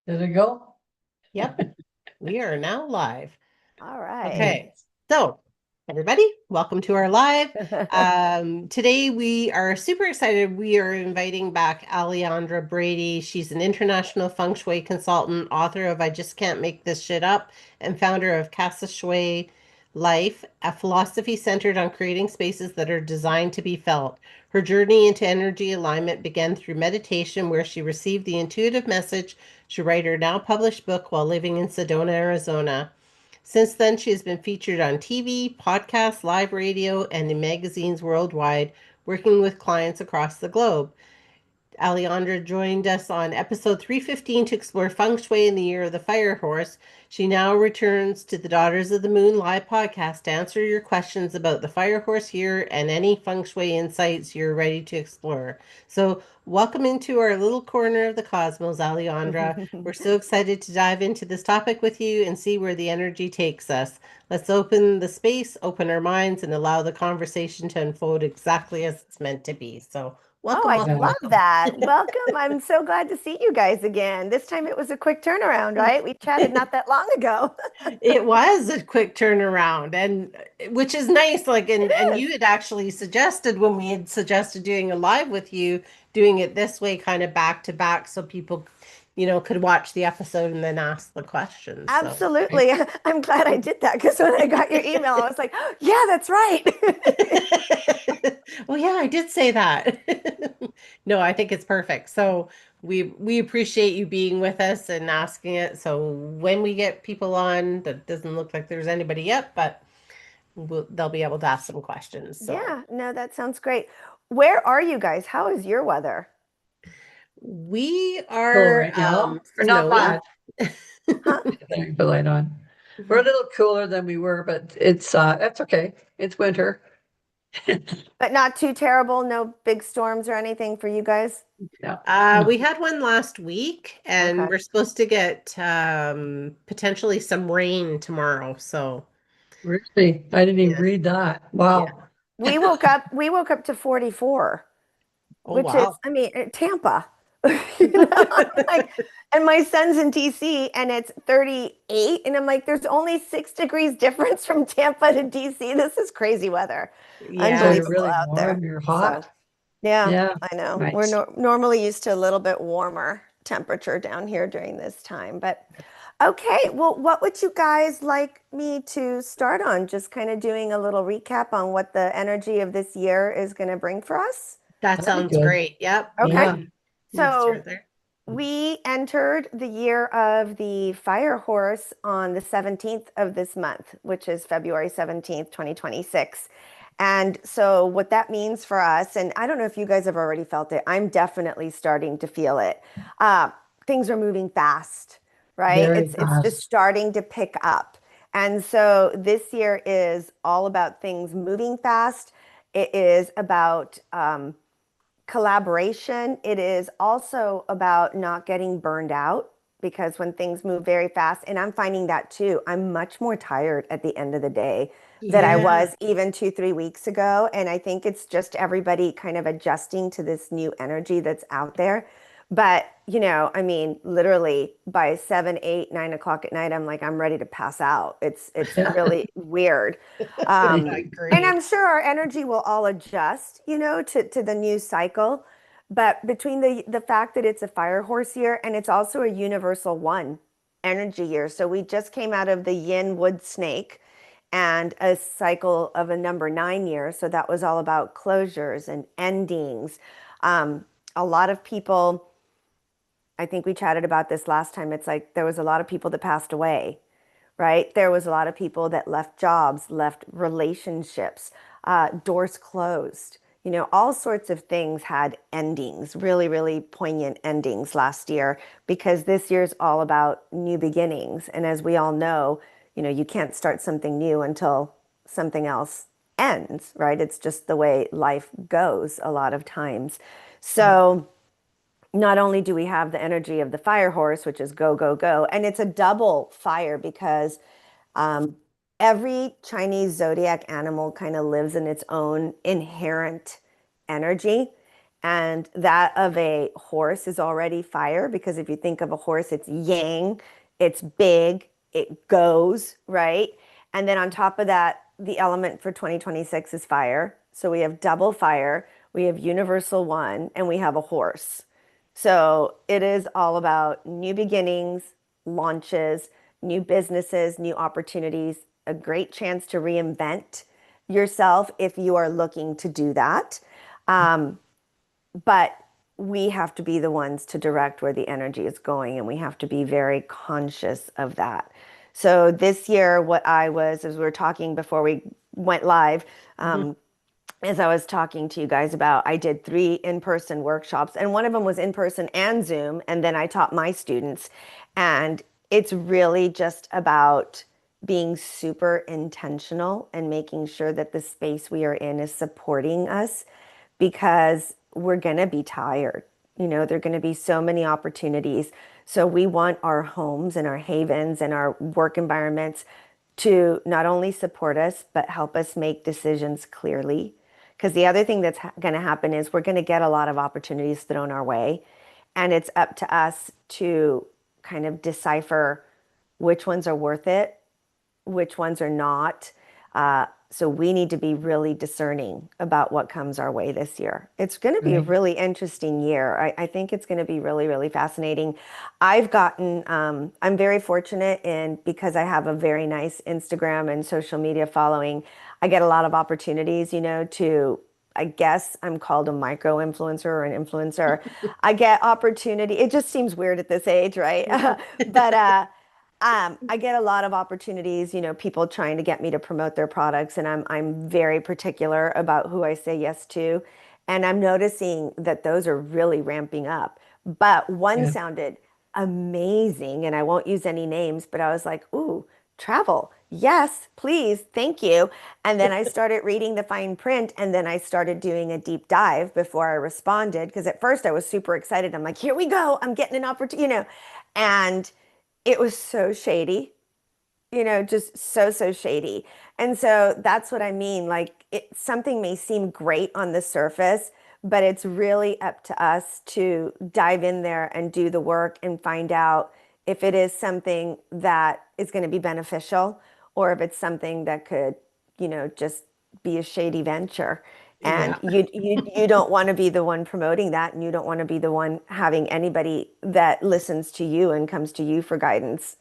Did it go? Yep, we are now live. All right. Okay, so everybody, welcome to our live. Today we are super excited. We are inviting back Alejandra Brady. She's an international Feng Shui consultant, author of I Just Can't Make This Shit Up, and founder of Casa Shui Life, a philosophy centered on creating spaces that are designed to be felt. Her journey into energy alignment began through meditation, where she received the intuitive message to write her now published book while living in Sedona, Arizona. Since then, she has been featured on TV, podcasts, live radio, and in magazines worldwide, working with clients across the globe. Alejandra joined us on episode 315 to explore feng shui in the year of the fire horse. She now returns to the Daughters of the Moon live podcast to answer your questions about the fire horse year and any feng shui insights you're ready to explore. So, welcome into our little corner of the cosmos, Alejandra. We're so excited to dive into this topic with you and see where the energy takes us. Let's open the space, open our minds, and allow the conversation to unfold exactly as it's meant to be. So, Oh, welcome, I welcome, love welcome. that. Welcome. I'm so glad to see you guys again. This time it was a quick turnaround, right? We chatted not that long ago. It was a quick turnaround, and which is nice. Like, It and is. you had actually suggested when we had suggested doing a live with you, doing it this way, kind of back to back, so people, could watch the episode and then ask the questions. So, Absolutely. I'm glad I did that because when I got your email, I was like, oh, yeah, that's right. well, yeah, I did say that. No, I think it's perfect. So we appreciate you being with us and asking it. So when we get people on, that doesn't look like there's anybody yet, but they'll be able to ask some questions. So Yeah, no, that sounds great. Where are you guys? How is your weather? we Cool are right now. We're not snowy. bad. Huh? Thank the light on. We're a little cooler than we were, but it's okay. It's winter. But not too terrible. No big storms or anything for you guys? Yeah. No, We had one last week, and Okay. we're supposed to get potentially some rain tomorrow. So really. I didn't even yeah, read that. yeah. Wow. We woke up to 44, Oh which is, wow. I mean, Tampa. I'm like, and my son's in DC and it's 38. And I'm like, there's only 6 degrees difference from Tampa to DC. This is crazy weather. So Yeah, you're Unbelievable really out warm, there. you're So, hot. yeah, Yeah. I know. We're Nice. normally used to a little bit warmer temperature down here during this time. But okay, well, what would you guys like me to start on? Just kind of doing a little recap on what the energy of this year is going to bring for us? that That'd be sounds good. great. Yep, you Okay. Yeah. can So start there. we entered the year of the fire horse on the 17th of this month, which is February 17th, 2026. And so, what that means for us, and I don't know if you guys have already felt it, I'm definitely starting to feel it. Uh, Things are moving fast, right? Very It's just fast. starting to pick up. And so, this year is all about things moving fast. It is about collaboration. It is also about not getting burned out because when things move very fast, and I'm finding that too, I'm much more tired at the end of the day than I Yeah. was even 2, 3 weeks ago. And I think it's just everybody kind of adjusting to this new energy that's out there. But, I mean, literally by 7, 8, 9 o'clock at night, I'm like, I'm ready to pass out. It's Yeah. really weird. I And agree. I'm sure our energy will all adjust, to the new cycle. But between the fact that it's a fire horse year and it's also a universal one energy year. So we just came out of the yin wood snake and a cycle of a number 9 year. So that was all about closures and endings. A lot of people, I think we chatted about this last time. It's like there was a lot of people that passed away, right? There was a lot of people that left jobs, left relationships, doors closed. All sorts of things had endings, really, really poignant endings last year because this year's all about new beginnings. And as we all know, you can't start something new until something else ends, right? It's just the way life goes a lot of times. Yeah. So, not only do we have the energy of the fire horse, which is go, go, go, and it's a double fire because um, every Chinese zodiac animal kind of lives in its own inherent energy. And that of a horse is already fire, because if you think of a horse, it's yang, it's big, it goes, right? And then on top of that, the element for 2026 is fire. So we have double fire, we have universal one, and we have a horse. So it is all about new beginnings, launches, new businesses, new opportunities, a great chance to reinvent yourself if you are looking to do that. Um, but we have to be the ones to direct where the energy is going, and we have to be very conscious of that. So this year, what I was, as we were talking before we went live, Mhm. as I was talking to you guys about, I did 3 in-person workshops, and one of them was in person and Zoom, and then I taught my students. And it's really just about being super intentional and making sure that the space we are in is supporting us, because we're going to be tired. You know, there are going to be so many opportunities. So we want our homes and our havens and our work environments to not only support us, but help us make decisions clearly. Because the other thing that's going to happen is we're going to get a lot of opportunities thrown our way. And it's up to us to kind of decipher which ones are worth it, which ones are not. So we need to be really discerning about what comes our way this year. It's going to be a Right. really interesting year. I think it's going to be really, really fascinating. I'm very fortunate in, because I have a very nice Instagram and social media following, I get a lot of opportunities, you know, to, I guess I'm called a micro influencer or an influencer. I get opportunity. It just seems weird at this age, right? But I get a lot of opportunities, you know, people trying to get me to promote their products, and I'm very particular about who I say yes to. And I'm noticing that those are really ramping up. But one Yeah. sounded amazing, and I won't use any names, but I was like, ooh, travel. Yes, please, thank you. And then I started reading the fine print, and then I started doing a deep dive before I responded, because at first I was super excited. I'm like, here we go. I'm getting an opportunity, you know. And it was so shady, you know, just so shady. And so that's what I mean. Like, something may seem great on the surface, but it's really up to us to dive in there and do the work and find out if it is something that is going to be beneficial, or if it's something that could, you know, just be a shady venture. And Yeah. you don't want to be the one promoting that, and you don't want to be the one having anybody that listens to you and comes to you for guidance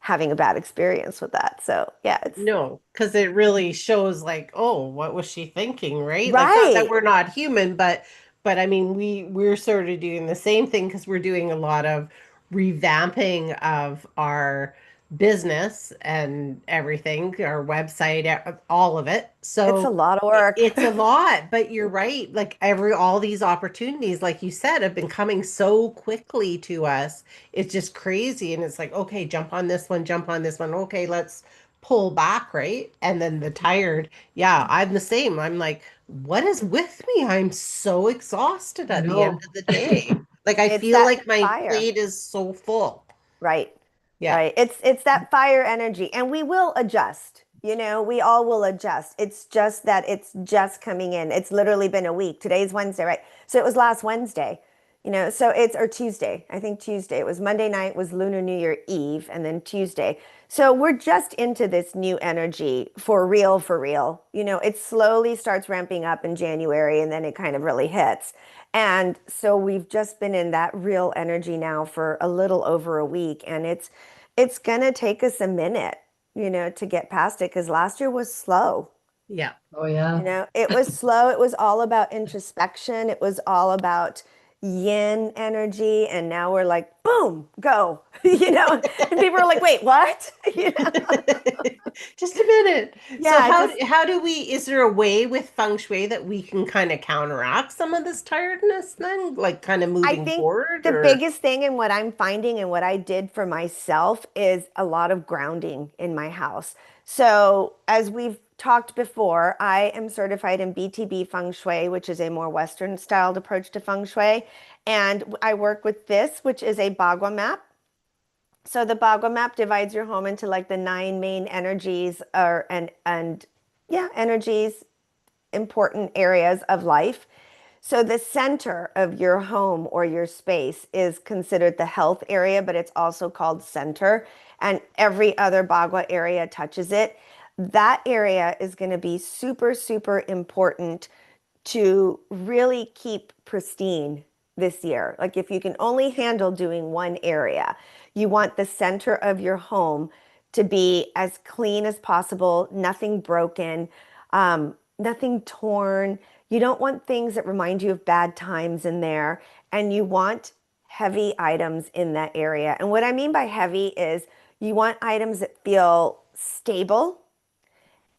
having a bad experience with that. So yeah, it's No, because it really shows like, oh, what was she thinking, right? Like not that right. we're not human, but I mean we're sort of doing the same thing because we're doing a lot of revamping of our business and everything, our website, all of it. It's a So lot of work. it's a lot, but you're right. Like all these opportunities, like you said, have been coming so quickly to us. It's just crazy. And it's like, okay, jump on this one, jump on this one. Okay, let's pull back, right? And then the tired, yeah, I'm the same. I'm like, what is with me? I'm so exhausted I at the end know. of the day. Like I It's feel that like my fire. plate is so full. Right. Yeah. Right. It's that fire energy, and we will adjust. You know, we all will adjust. It's just that it's just coming in. It's literally been a week. Today's Wednesday, right? So it was last Wednesday. You know, so it's, or Tuesday. I think Tuesday. It was Monday night was Lunar New Year Eve, and then Tuesday. So we're just into this new energy for real, for real. You know, it slowly starts ramping up in January, and then it kind of really hits. And so we've just been in that real energy now for a little over a week, and it's gonna take us a minute, you know, to get past it, because last year was slow. Yeah. Oh You yeah. know, it was slow. It was all about introspection. It was all about yin energy. And now we're like, boom, go. You know, and people are like, wait, what? You know? Just a minute. So Yeah, just how do we, is there a way with feng shui that we can kind of counteract some of this tiredness then, like kind of I moving think forward the or biggest thing, and what I'm finding and what I did for myself, is a lot of grounding in my house. So, as we've talked before, I am certified in BTB Feng Shui, which is a more Western styled approach to Feng Shui. And I work with this, which is a Bagua map. So the Bagua map divides your home into like the 9 main energies, or and yeah, energies, important areas of life. So the center of your home or your space is considered the health area, but it's also called center, and every other Bagua area touches it. That area is going to be super, super important to really keep pristine this year. Like if you can only handle doing one area, you want the center of your home to be as clean as possible, nothing broken, nothing torn. You don't want things that remind you of bad times in there, and you want heavy items in that area. And what I mean by heavy is you want items that feel stable,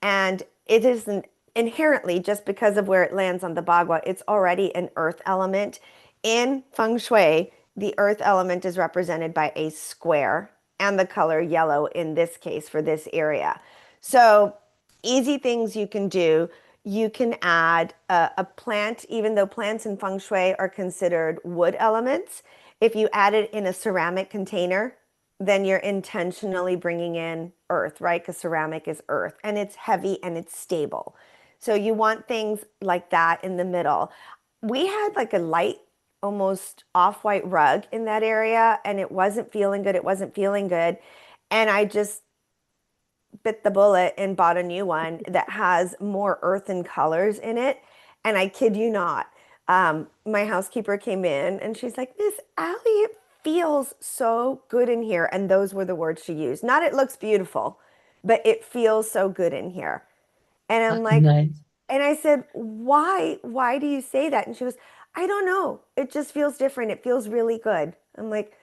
and it isn't inherently, just because of where it lands on the Bagua, it's already an earth element. In Feng Shui, the earth element is represented by a square and the color yellow in this case for this area. So easy things you can do. You can add a plant, even though plants in Feng Shui are considered wood elements. If you add it in a ceramic container, then you're intentionally bringing in earth, right? Because ceramic is earth and it's heavy and it's stable. So you want things like that in the middle. We had like a light, almost off-white rug in that area, and it wasn't feeling good. It wasn't feeling good. And I just bit the bullet and bought a new one that has more earthen colors in it. And I kid you not, my housekeeper came in and she's like, Miss Allie, it feels so good in here. And those were the words she used. Not it looks beautiful, but it feels so good in here. And I'm like, Nice. and I said, why? Why do you say that? And she goes, I don't know. It just feels different. It feels really good. I'm like,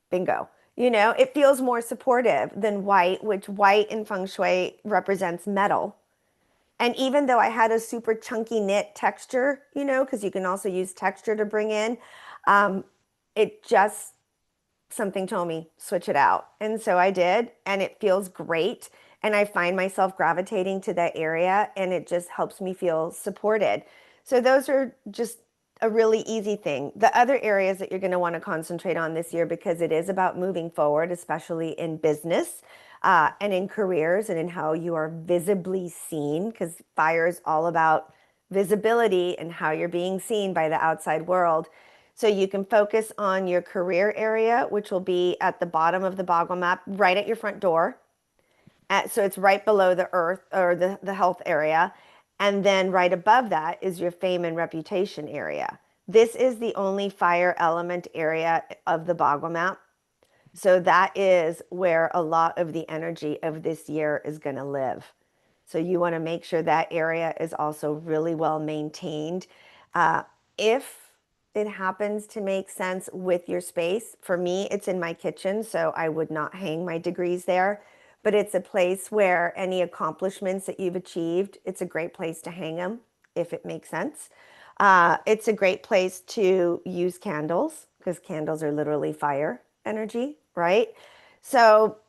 bingo. You know, it feels more supportive than white, which white in Feng Shui represents metal. And even though I had a super chunky knit texture, you know, because you can also use texture to bring in, um, it just something told me switch it out. And so I did, and it feels great. And I find myself gravitating to that area, and it just helps me feel supported. So those are just a really easy thing. The other areas that you're going to want to concentrate on this year, because it is about moving forward, especially in business, and in careers and in how you are visibly seen, because fire is all about visibility and how you're being seen by the outside world. So you can focus on your career area, which will be at the bottom of the Boggle map, right at your front door. So it's right below the earth or the health area. And then right above that is your fame and reputation area. This is the only fire element area of the Boggle map. So that is where a lot of the energy of this year is going to live. So you want to make sure that area is also really well maintained. If it happens to make sense with your space, for me, it's in my kitchen, so I would not hang my degrees there. But it's a place where any accomplishments that you've achieved, it's a great place to hang them if it makes sense. It's a great place to use candles because candles are literally fire energy, right? So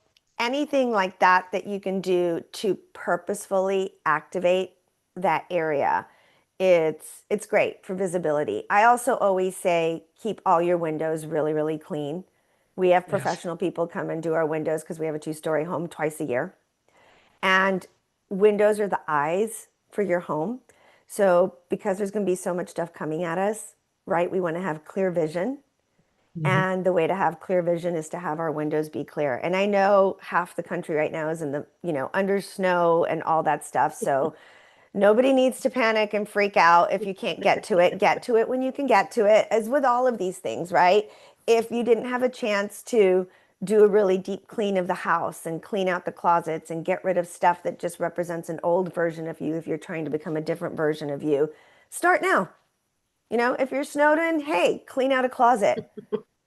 anything like that that you can do to purposefully activate that area, it's great for visibility. I also always say keep all your windows really, really clean. We have Yes. professional people come and do our windows because we have a two-story home twice a year. And windows are the eyes for your home. So because there's going to be so much stuff coming at us, right? We want to have clear vision. Mhm. And the way to have clear vision is to have our windows be clear. And I know half the country right now is in the, under snow and all that stuff. So nobody needs to panic and freak out if you can't get to it. Get to it when you can get to it, as with all of these things, right? If you didn't have a chance to do a really deep clean of the house and clean out the closets and get rid of stuff that just represents an old version of you, if you're trying to become a different version of you, start now. If you're snowed in, hey, clean out a closet.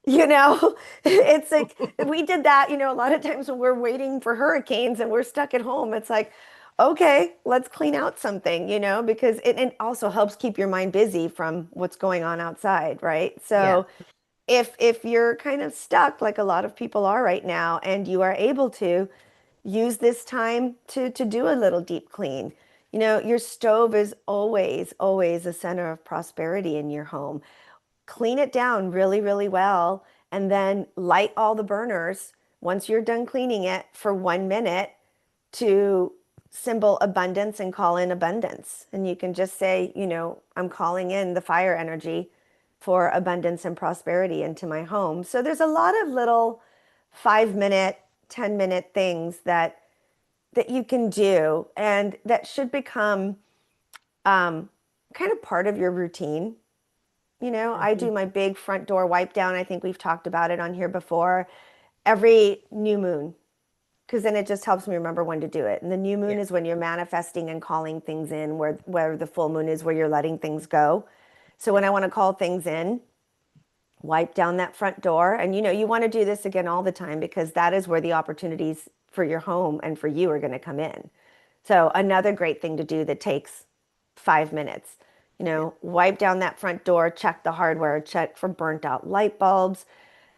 It's like we did that, a lot of times when we're waiting for hurricanes and we're stuck at home, it's like, okay, let's clean out something, because it also helps keep your mind busy from what's going on outside, right? Yeah. So if you're kind of stuck like a lot of people are right now and you are able to use this time to do a little deep clean. Your stove is always, always a center of prosperity in your home. Clean it down really, really well, and then light all the burners once you're done cleaning it for 1 minute to symbol abundance and call in abundance. And you can just say, I'm calling in the fire energy for abundance and prosperity into my home. So there's a lot of little 5 minute, 10-minute things that you can do and that should become kind of part of your routine. I do my big front door wipe down. I think we've talked about it on here before. Every new moon, because then it just helps me remember when to do it. And the new moon Yeah. is when you're manifesting and calling things in, where the full moon is where you're letting things go. So when I want to call things in, wipe down that front door. And you want to do this again all the time because that is where the opportunities for your home and for you are going to come in. So another great thing to do that takes 5 minutes, wipe down that front door, check the hardware, check for burnt out light bulbs,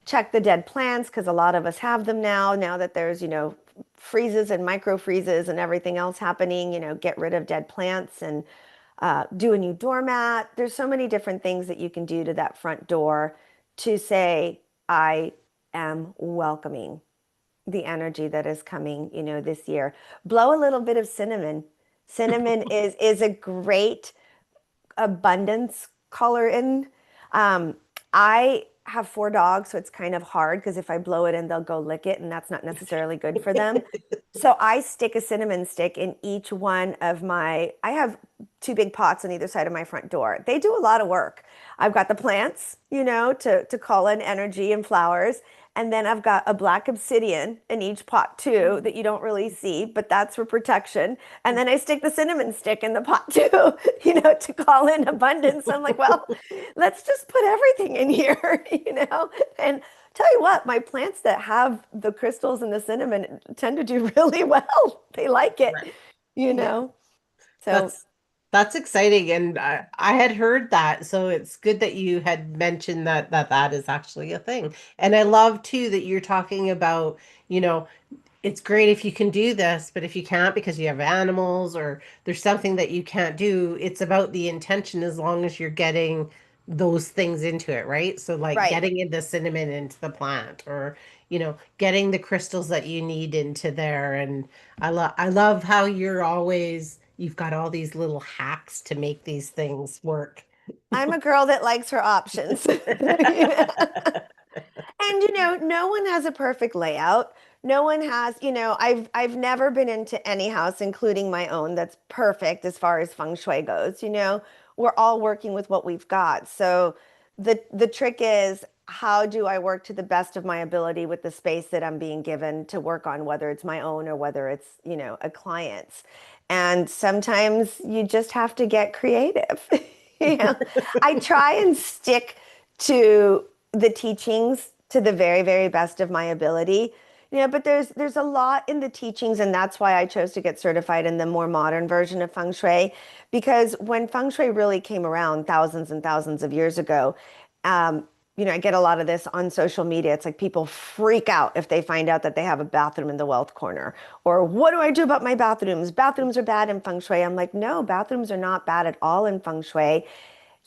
check the dead plants because a lot of us have them now that there's, freezes and micro freezes and everything else happening, get rid of dead plants and do a new doormat. There's so many different things that you can do to that front door to say, I am welcoming the energy that is coming, this year. Blow a little bit of cinnamon. Cinnamon is a great abundance color in. I have 4 dogs, so it's kind of hard because if I blow it in, they'll go lick it, and that's not necessarily good for them. So I stick a cinnamon stick in each one of I have 2 big pots on either side of my front door. They do a lot of work. I've got the plants, to call in energy and flowers. And then I've got a black obsidian in each pot too that you don't really see, but that's for protection. And then I stick the cinnamon stick in the pot too, to call in abundance. I'm like, well, let's just put everything in here, And tell you what, my plants that have the crystals and the cinnamon tend to do really well. They like it, Right. you know. So That's exciting, and I had heard that, so it's good that you had mentioned that is actually a thing. And I love too that you're talking about, it's great if you can do this, but if you can't because you have animals or there's something that you can't do, it's about the intention as long as you're getting those things into it, right? So like right. getting the cinnamon into the plant or, getting the crystals that you need into there. And I love how you've got all these little hacks to make these things work. I'm a girl that likes her options. And no one has a perfect layout. No one has, I've never been into any house, including my own, that's perfect as far as feng shui goes. We're all working with what we've got. So the trick is, how do I work to the best of my ability with the space that I'm being given to work on, whether it's my own or whether it's, a client's. And sometimes you just have to get creative. I try and stick to the teachings to the very, very best of my ability. But there's a lot in the teachings, and that's why I chose to get certified in the more modern version of Feng Shui, because when Feng Shui really came around thousands and thousands of years ago, I get a lot of this on social media. It's like people freak out if they find out that they have a bathroom in the wealth corner, or what do I do about my bathrooms? Bathrooms are bad in Feng Shui. I'm like, no, bathrooms are not bad at all in Feng Shui.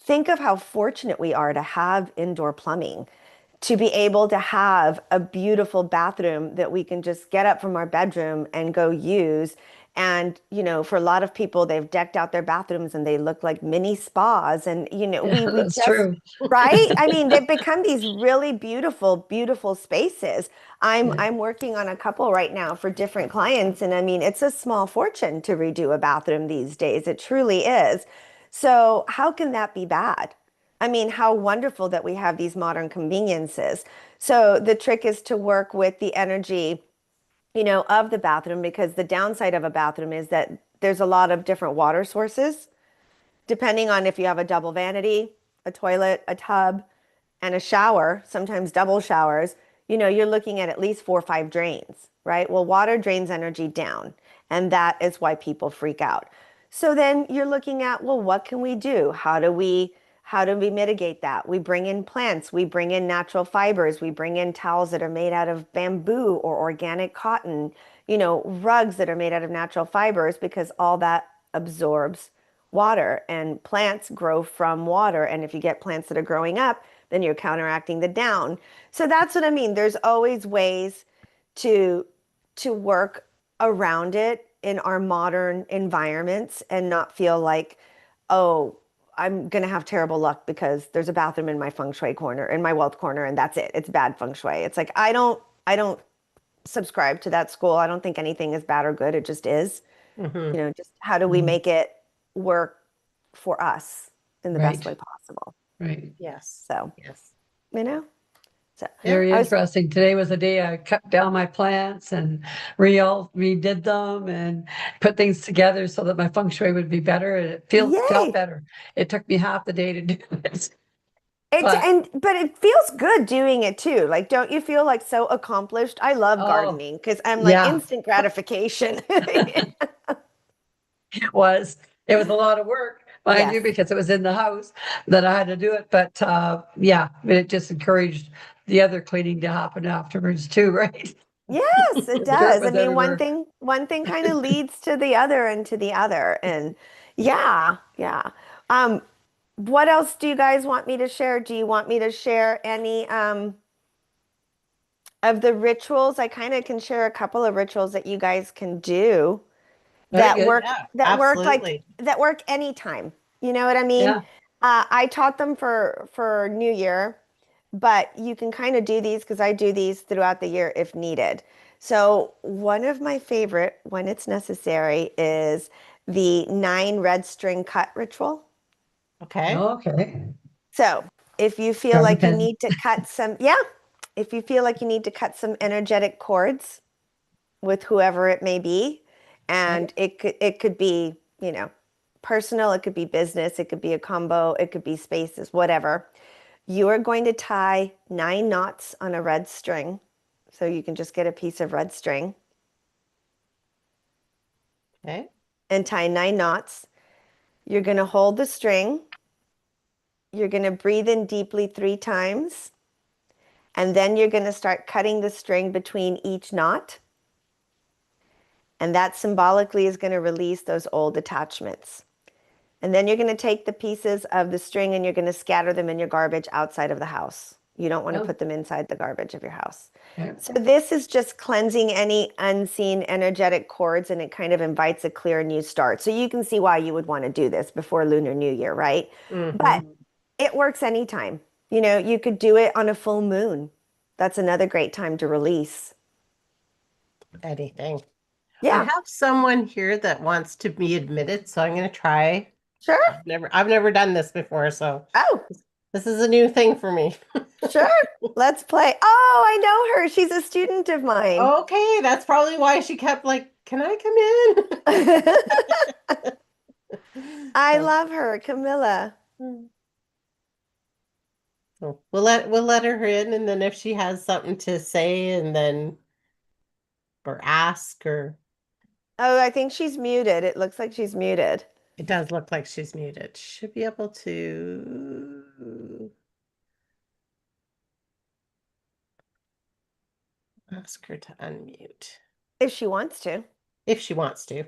Think of how fortunate we are to have indoor plumbing, to be able to have a beautiful bathroom that we can just get up from our bedroom and go use. And, for a lot of people, they've decked out their bathrooms and they look like mini spas. And, Yeah, we that's just, true. right? I mean, they've become these really beautiful, beautiful spaces. I'm Yeah. I'm working on a couple right now for different clients. And I mean, it's a small fortune to redo a bathroom these days. It truly is. So how can that be bad? I mean, how wonderful that we have these modern conveniences. So the trick is to work with the energy, of the bathroom, because the downside of a bathroom is that there's a lot of different water sources, depending on if you have a double vanity, a toilet, a tub, and a shower, sometimes double showers, you're looking at least 4 or 5 drains, right? Well, water drains energy down, and that is why people freak out. So then you're looking at, well, what can we do? How do we mitigate that? We bring in plants, we bring in natural fibers, we bring in towels that are made out of bamboo or organic cotton, rugs that are made out of natural fibers, because all that absorbs water, and plants grow from water. And if you get plants that are growing up, then you're counteracting the down. So that's what I mean. There's always ways to to work around it in our modern environments and not feel like, oh, I'm gonna have terrible luck because there's a bathroom in my feng shui corner, in my wealth corner, and that's it. It's bad feng shui. It's like I don't subscribe to that school. I don't think anything is bad or good. It just is. Mhm. Just how do we Mm. make it work for us in the best Right, way possible? right. Yes. So, Yes. you know, so Yeah. Very I was, interesting. Today was the day I cut down my plants and redid them and put things together so that my feng shui would be better. And it felt yay. better. It took me half the day to do it, It's but but it feels good doing it too. Like, don't you feel like so accomplished? I love oh, gardening because I'm like yeah, instant gratification. it was. It was a lot of work, mind Yes. you, because it was in the house that I had to do it. But yeah, it just encouraged the other cleaning to happen afterwards too, right? Yes, it The dirt does. I was mean, everywhere. one thing kind of leads to the other and to the other. And yeah, yeah. Um, what else do you guys want me to share? Do you want me to share any of the rituals? I kind of can share a couple of rituals that you guys can do Very that good. work Yeah, like absolutely. that work anytime. You know what I mean? Yeah. I taught them for New Year, but you can kind of do these because I do these throughout the year if needed. So one of my favorite when it's necessary is the 9 red string cut ritual. Okay. Okay. So if you feel Grab a like you pen. need to cut some, yeah, if you feel like you need to cut some energetic cords with whoever it may be, Okay. and it could be, personal, it could be business, it could be a combo, it could be spaces, whatever. You are going to tie 9 knots on a red string. So you can just get a piece of red string Okay. and tie 9 knots. You're going to hold the string. You're going to breathe in deeply 3 times. And then you're going to start cutting the string between each knot. And that symbolically is going to release those old attachments. And then you're going to take the pieces of the string and you're going to scatter them in your garbage outside of the house. You don't want to Oh, put them inside the garbage of your house. okay. So this is just cleansing any unseen energetic cords, and it kind of invites a clear new start. So you can see why you would want to do this before Lunar New Year, right? Mm-hmm. But it works anytime. You could do it on a full moon. That's another great time to release. Anything. I Yeah, have someone here that wants to be admitted, so I'm going to try. sure. I've never done this before, so Oh, this is a new thing for me. sure. Let's play. Oh, I know her. She's a student of mine. Okay, that's probably why she kept like, "Can I come in?" I So, love her, Camilla. so we'll let her in, and then if she has something to say, and then or ask, or Oh, I think she's muted. It looks like she's muted. it does look like she's muted. Should be able to ask her to unmute If she wants to. if she wants to.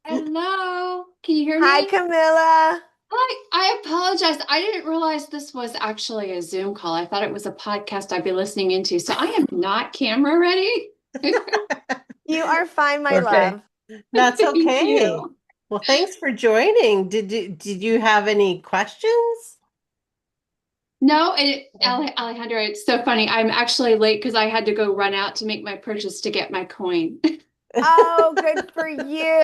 Hello, can you hear Hi, me? Camilla. Hi, I apologize. I didn't realize this was actually a Zoom call. I thought it was a podcast I'd be listening into. So I am not camera ready. You are fine, my Okay. love. That's Thank okay. you. Well, thanks for joining. Did you have any questions? No, Alejandra, it's so funny. I'm actually late because I had to go run out to make my purchase to get my coin. Oh, good for you.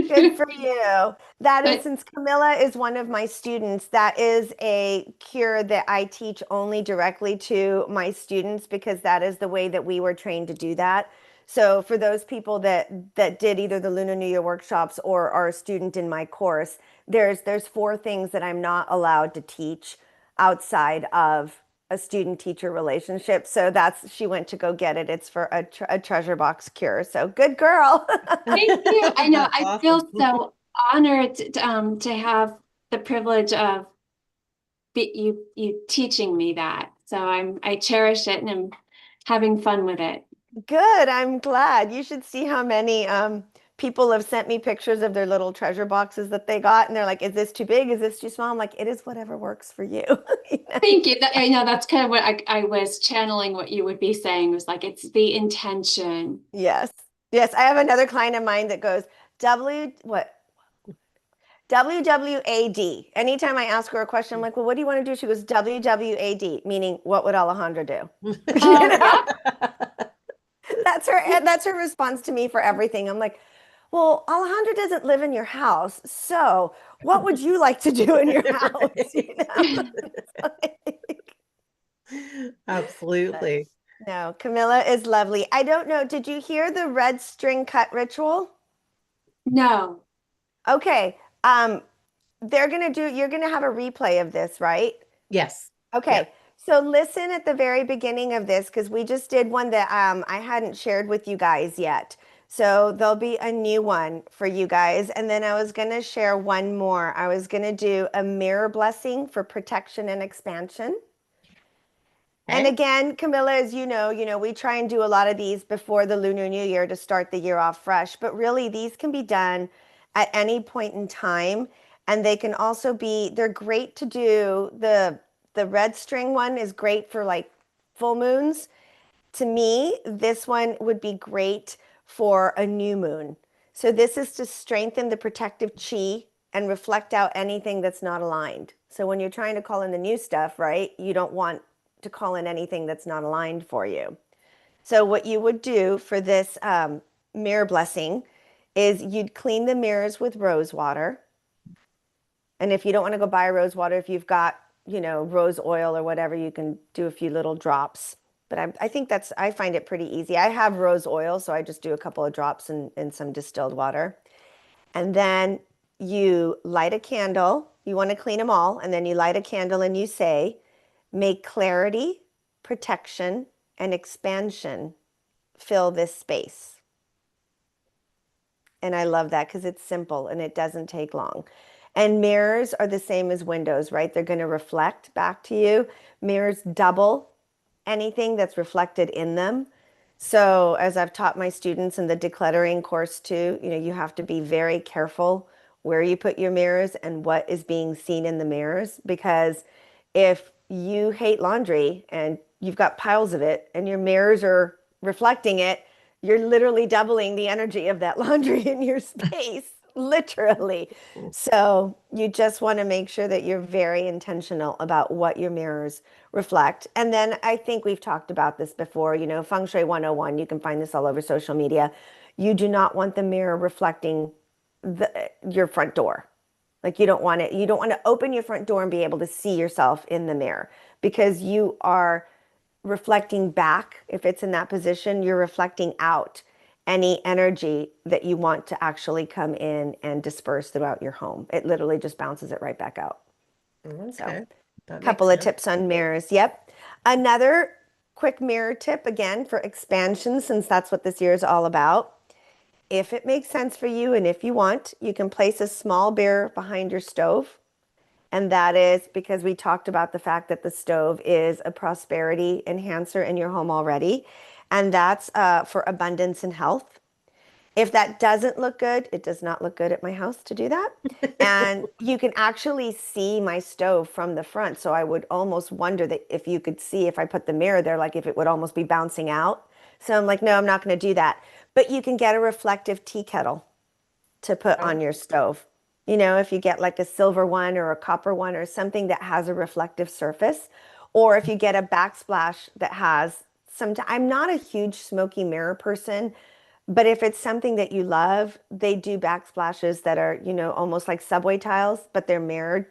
Good for you. That is, But since Camilla is one of my students, that is a cure that I teach only directly to my students because that is the way that we were trained to do that. So for those people that did either the Lunar New Year workshops or are a student in my course, there's 4 things that I'm not allowed to teach outside of a student teacher relationship. So that's, she went to go get it. It's for a treasure box cure. So good girl. thank you. I know That's I feel awesome. so honored to have the privilege of you teaching me that. So I cherish it and I'm having fun with it. Good. I'm glad. You should see how many people have sent me pictures of their little treasure boxes that they got. And they're like, is this too big? Is this too small? I'm like, it is whatever works for you. You know? Thank you. I know that's kind of what I was channeling what you would be saying was like it's the intention. Yes. Yes, I have another client of mine that goes WWAD. Anytime I ask her a question, I'm like, well, what do you want to do? She goes, WWAD, meaning what would Alejandra do? You know, Yeah. that's her response to me for everything. I'm like, well, Alejandra doesn't live in your house. So what would you like to do in your house? You know? Absolutely. No, Camilla is lovely. I don't know. Did you hear the red string cut ritual? No. Okay. You're gonna have a replay of this, right? Yes. Yeah. Okay. So listen at the very beginning of this because we just did one that I hadn't shared with you guys yet. So there'll be a new one for you guys. And then I was going to share one more. I was going to do a mirror blessing for protection and expansion. And Okay. again, Camilla, as we try and do a lot of these before the Lunar New Year to start the year off fresh. But really, these can be done at any point in time. And they can also they're great to do. The red string one is great for like full moons. To me, this one would be great for a new moon. So this is to strengthen the protective chi and reflect out anything that's not aligned. So when you're trying to call in the new stuff, right, you don't want to call in anything that's not aligned for you. So what you would do for this mirror blessing is you'd clean the mirrors with rose water. And if you don't want to go buy rose water, if you've got, rose oil or whatever, you can do a few little drops. But I think I find it pretty easy. I have rose oil, so I just do a couple of drops in some distilled water. And then you light a candle. You want to clean them all. And then you light a candle and you say, may clarity, protection, and expansion fill this space. And I love that because it's simple and it doesn't take long. And mirrors are the same as windows, right? They're going to reflect back to you. Mirrors double anything that's reflected in them. So as I've taught my students in the decluttering course too, you have to be very careful where you put your mirrors and what is being seen in the mirrors. Because if you hate laundry and you've got piles of it and your mirrors are reflecting it, you're literally doubling the energy of that laundry in your space, literally. So you just want to make sure that you're very intentional about what your mirrors reflect. And then I think we've talked about this before, Feng Shui 101, you can find this all over social media. You do not want the mirror reflecting your front door. Like you don't want to open your front door and be able to see yourself in the mirror because you are reflecting back. If it's in that position, you're reflecting out any energy that you want to actually come in and disperse throughout your home. It literally just bounces it right back out. Okay. So, That makes couple of sense. tips on mirrors. Yep. Another quick mirror tip again for expansion, since that's what this year is all about. If it makes sense for you and if you want, you can place a small mirror behind your stove. And that is because we talked about the fact that the stove is a prosperity enhancer in your home already. And that's for abundance and health. If that doesn't look good, it does not look good at my house to do that. And you can actually see my stove from the front. So I would almost wonder that if you could see if I put the mirror there, like if it would almost be bouncing out. So I'm like, no, I'm not going to do that. But you can get a reflective tea kettle to put Oh, on your stove. If you get like a silver one or a copper one or something that has a reflective surface, or if you get a backsplash that has I'm not a huge smoky mirror person, but if it's something that you love, they do backsplashes that are, almost like subway tiles, but they're mirrored.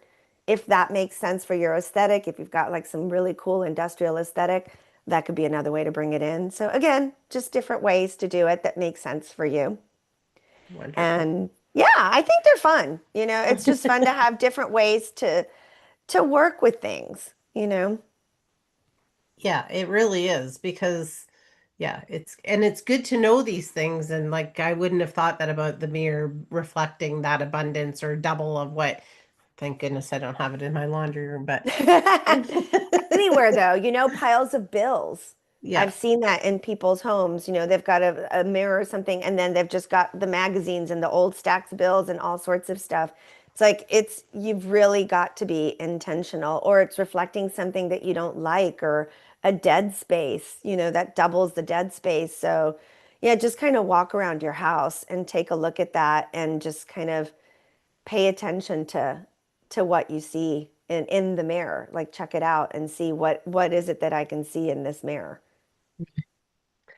If that makes sense for your aesthetic, if you've got like some really cool industrial aesthetic, that could be another way to bring it in. So again, just different ways to do it that make sense for you. wonderful. And yeah, I think they're fun. It's just fun to have different ways to work with things. Yeah, it really is because yeah, it's good to know these things and like I wouldn't have thought that about the mirror reflecting that abundance or double of what thank goodness I don't have it in my laundry room, but Anywhere though, piles of bills. yeah. I've seen that in people's homes. They've got a mirror or something, and then they've just got the magazines and the old stacks of bills and all sorts of stuff. It's like you've really got to be intentional, or it's reflecting something that you don't like, or a dead space, that doubles the dead space. So Yeah, just kind of walk around your house and take a look at that and just kind of pay attention to what you see in the mirror. Like check it out and see what is it that I can see in this mirror.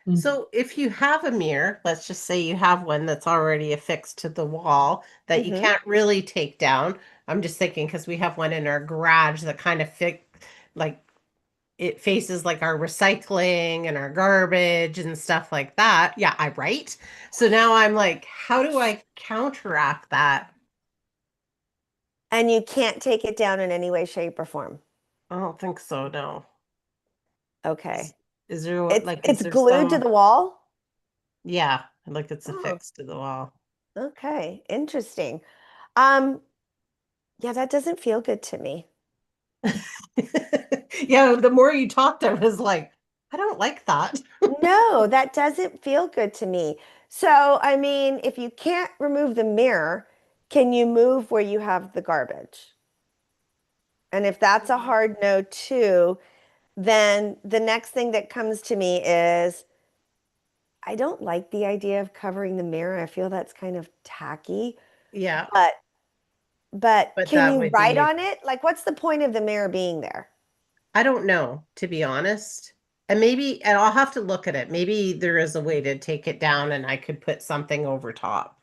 Mhm. So if you have a mirror, let's just say you have one that's already affixed to the wall that you Hmm. can't really take down. I'm just thinking because we have one in our garage that kind of fit like it faces like our recycling and our garbage and stuff like that. Yeah, I right. So now I'm like, how do I counteract that? And you can't take it down in any way, shape, or form. I don't think so, no. Is, Okay. is there It's is there glued to some the wall. yeah, like it's Oh, affixed to the wall. okay. Interesting. Um, yeah, that doesn't feel good to me. Yeah, the more you talked, I was like, I don't like that. No, that doesn't feel good to me. So, I mean, if you can't remove the mirror, can you move where you have the garbage? And if that's a hard no too, then the next thing that comes to me is I don't like the idea of covering the mirror. I feel that's kind of tacky. Yeah, But but can that you would write be, on it? Like, what's the point of the mirror being there? I don't know, to be honest. And maybe, and I'll have to look at it. Maybe there is a way to take it down and I could put something over top.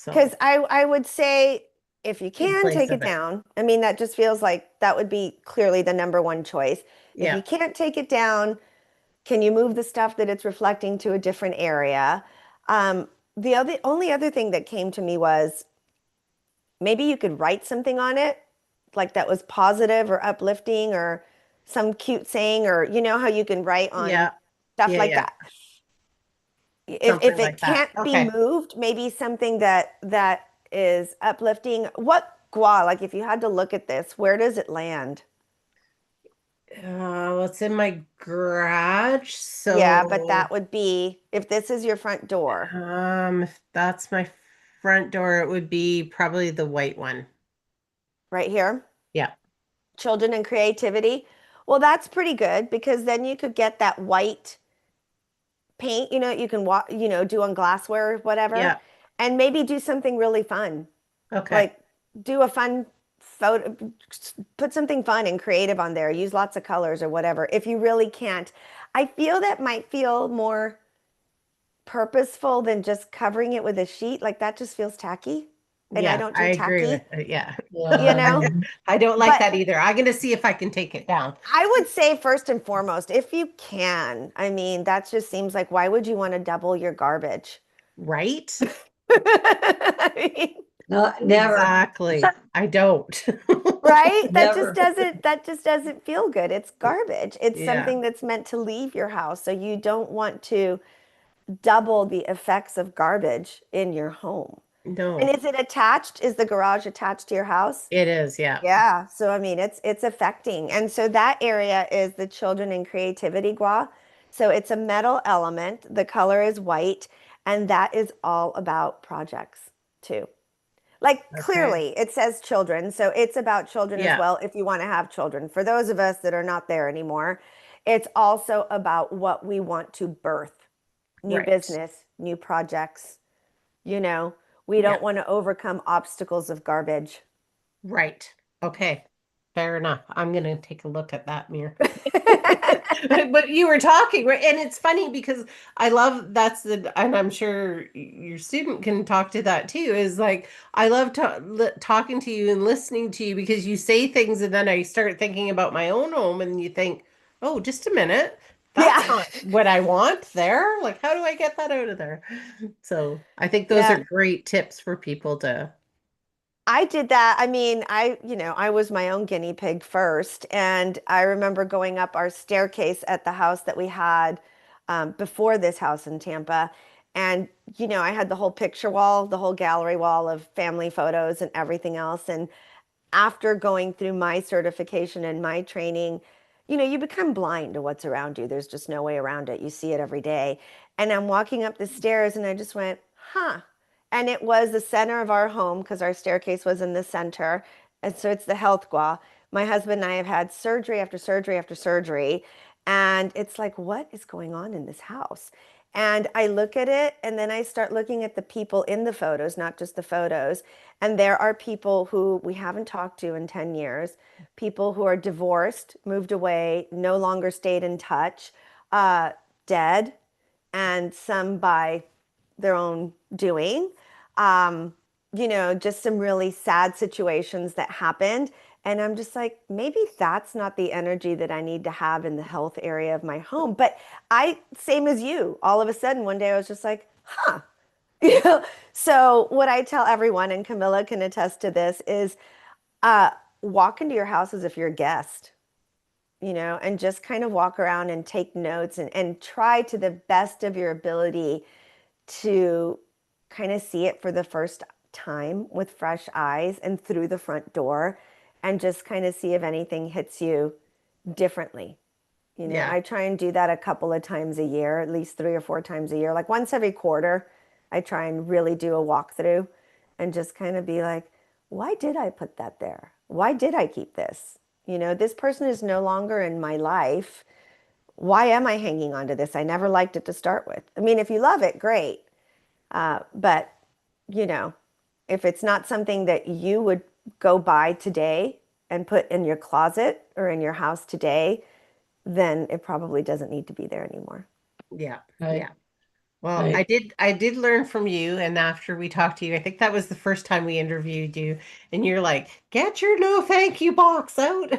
Because So, I would say if you in can place take of it it. down, I mean, that just feels like that would be clearly the number one choice. If Yeah, you can't take it down, can you move the stuff that it's reflecting to a different area? The other only other thing that came to me was maybe you could write something on it, like that was positive or uplifting or some cute saying, or you know how you can write on yeah, stuff yeah, like yeah. that. If Something it like that. can't be Okay. moved, maybe something that is uplifting. What gua, like if you had to look at this, where does it land? Well, it's in my garage, Yeah, but so that would be if this is your front door if that's my front door, it would be probably the white one. right here, Yeah. children and creativity. Well, that's pretty good because then you could get that white paint, you can do on glassware or whatever, Yeah. and maybe do something really fun. Okay. Like do a fun photo, put something fun and creative on there. Use lots of colors or whatever. If you really can't, I feel that might feel more purposeful than just covering it with a sheet. Like that just feels tacky. And I Yeah, don't I do agree with tacky, it. Yeah. you Yeah. know? I don't like But that either. I'm gonna see if I can take it down. I would say first and foremost, if you can, I mean, that just seems like why would you want to double your garbage? Right? I mean, No, never, Exactly. I don't. right? never. That just doesn't feel good. It's garbage. It's Yeah. something that's meant to leave your house. So you don't want to double the effects of garbage in your home. And No, is it attached? Is the garage attached to your house? it is. Yeah. Yeah. So I mean it's affecting. And so that area is the children and creativity gua. So it's a metal element. The color is white, and that is all about projects too. Like Okay. clearly it says children, so it's about children as Yeah. well if you want to have children. For those of us that are not there anymore, it's also about what we want to birth, new Right. business, new projects. You know, we Yeah. don't want to overcome obstacles of garbage. Right. Okay. Fair enough. I'm gonna take a look at that mirror. But you were talking, right? And it's funny because I love and I'm sure your student can talk to that too, is like, I love talking to you and listening to you because you say things and then I start thinking about my own home and you think, oh, just a minute. That's Yeah. not what I want there. Like, how do I get that out of there? So I think those Yeah. are great tips for people to, I did that. I mean, I was my own guinea pig first. And I remember going up our staircase at the house that we had before this house in Tampa. And, I had the whole picture wall, the whole gallery wall of family photos and everything else. And after going through my certification and my training, you become blind to what's around you. There's just no way around it. You see it every day. And I'm walking up the stairs and I just went, huh. And it was the center of our home because our staircase was in the center. And so it's the health gua. My husband and I have had surgery after surgery after surgery. And it's like, what is going on in this house? And I look at it and then I start looking at the people in the photos, not just the photos. And there are people who we haven't talked to in 10 years, people who are divorced, moved away, no longer stayed in touch, uh, dead, and some by their own doing. Um, just some really sad situations that happened. And I'm just like, maybe that's not the energy that I need to have in the health area of my home. But same as you, all of a sudden one day I was just like, huh. You know, so what I tell everyone, and Camilla can attest to this, is uh, walk into your house as if you're a guest, and just kind of walk around and take notes and try to the best of your ability to kind of see it for the first time with fresh eyes and through the front door and just kind of see if anything hits you differently. Yeah. I try and do that a couple of times a year, at least 3 or 4 times a year. Like once every quarter, I try and really do a walkthrough and just kind of be like, why did I put that there? Why did I keep this? This person is no longer in my life. Why am I hanging on to this? I never liked it to start with. I mean, if you love it, great. But, you know, if it's not something that you would go buy today and put in your closet or in your house today, then it probably doesn't need to be there anymore. Yeah. Right. Yeah. Well, Right. I did learn from you, and after we talked to you, I think that was the first time we interviewed you, and you're like, get your no thank you box out.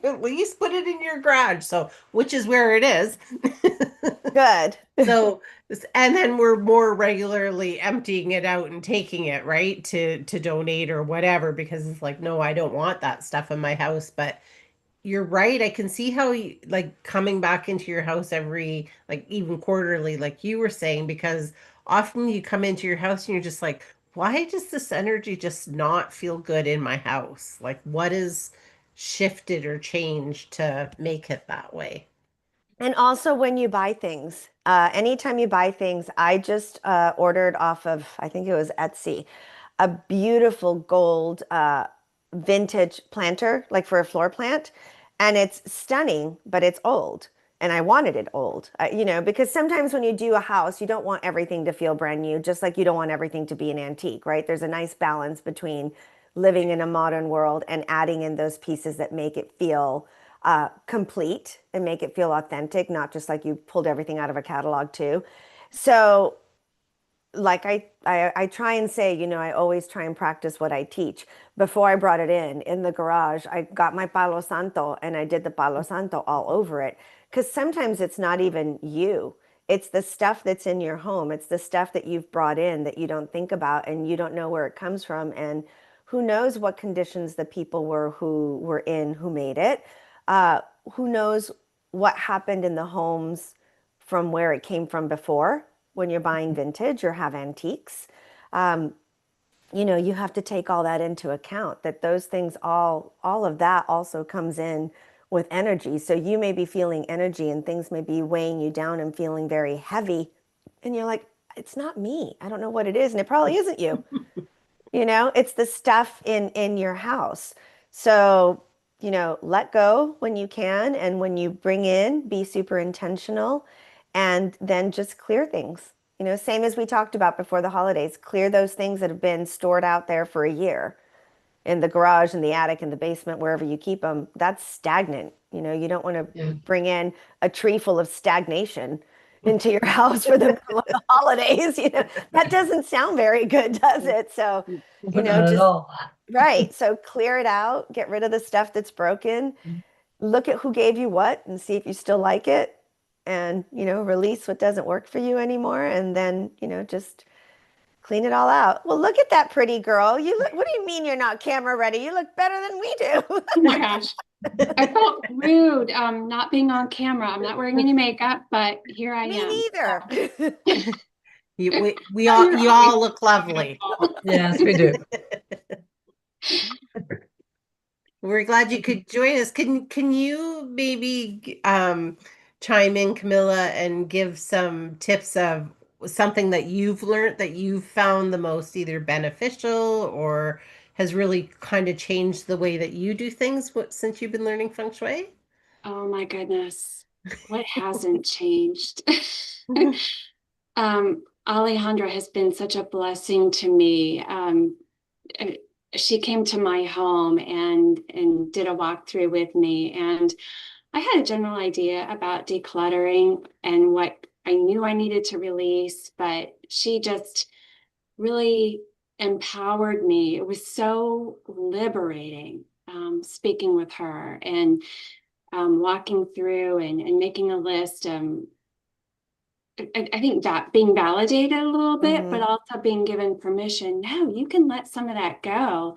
At least put it in your garage. So, which is where it is. Good. So, and then we're more regularly emptying it out and taking it, right, to donate or whatever, because it's like, no, I don't want that stuff in my house. But you're right. I can see how you like coming back into your house every, like even quarterly, like you were saying, because often you come into your house and you're just like, why does this energy just not feel good in my house? Like, what is shifted or changed to make it that way? And also when you buy things, anytime you buy things, I just ordered off of, I think it was Etsy, a beautiful gold vintage planter, like for a floor plant. And it's stunning, but it's old. And I wanted it old, because sometimes when you do a house, you don't want everything to feel brand new, just like you don't want everything to be an antique, right? There's a nice balance between living in a modern world and adding in those pieces that make it feel complete and make it feel authentic, not just like you pulled everything out of a catalog too. So like I try and say, I always try and practice what I teach. Before I brought it in the garage, I got my Palo Santo and I did the Palo Santo all over it. Because sometimes it's not even you. It's the stuff that's in your home. It's the stuff that you've brought in that you don't think about and you don't know where it comes from. And who knows what conditions the people were who were in who made it. Uh, who knows what happened in the homes from where it came from before when you're buying vintage or have antiques. Um, you have to take all that into account, that those things all of that also comes in with energy. So you may be feeling energy and things may be weighing you down and feeling very heavy. And you're like, it's not me. I don't know what it is. And it probably isn't you. It's the stuff in your house. So, let go when you can. And when you bring in, be super intentional and then just clear things. Same as we talked about before the holidays, clear those things that have been stored out there for a year in the garage, in the attic, in the basement, wherever you keep them. That's stagnant. You don't want to Yeah. bring in a tree full of stagnation into your house for the middle of the holidays. That doesn't sound very good, does it? So, But not at just all. right. So clear it out, get rid of the stuff that's broken, look at who gave you what and see if you still like it and, release what doesn't work for you anymore. And then, just clean it all out. Well, look at that pretty girl. What do you mean you're not camera ready? You look better than we do. Oh my gosh. I felt rude not being on camera. I'm not wearing any makeup, but here I Me am. neither. You all look lovely. Yes, we do. We're glad you could join us. Can you maybe chime in, Camilla, and give some tips of something that you've learned that you've found the most either beneficial or has really kind of changed the way that you do things since you've been learning Feng Shui? Oh my goodness. What hasn't changed? Alejandra has been such a blessing to me. Uh, she came to my home and did a walkthrough with me, and I had a general idea about decluttering and what I knew I needed to release, but she just really empowered me. It was so liberating, speaking with her and walking through and making a list. I think that being validated a little bit, but Hmm. also being given permission. No, you can let some of that go.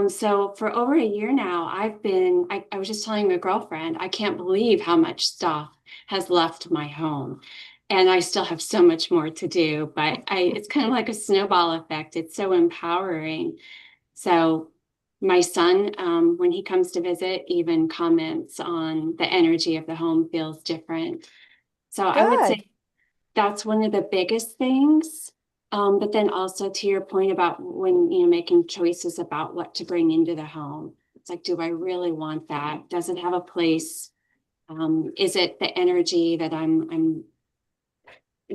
So for over a year now, I was just telling my girlfriend, I can't believe how much stuff has left my home. And I still have so much more to do, but it's kind of like a snowball effect. It's so empowering. So my son, when he comes to visit, even comments on the energy of the home feels different. So I would Good. say that's one of the biggest things. But then also to your point about when making choices about what to bring into the home. It's like, do I really want that? Does it have a place? Is it the energy that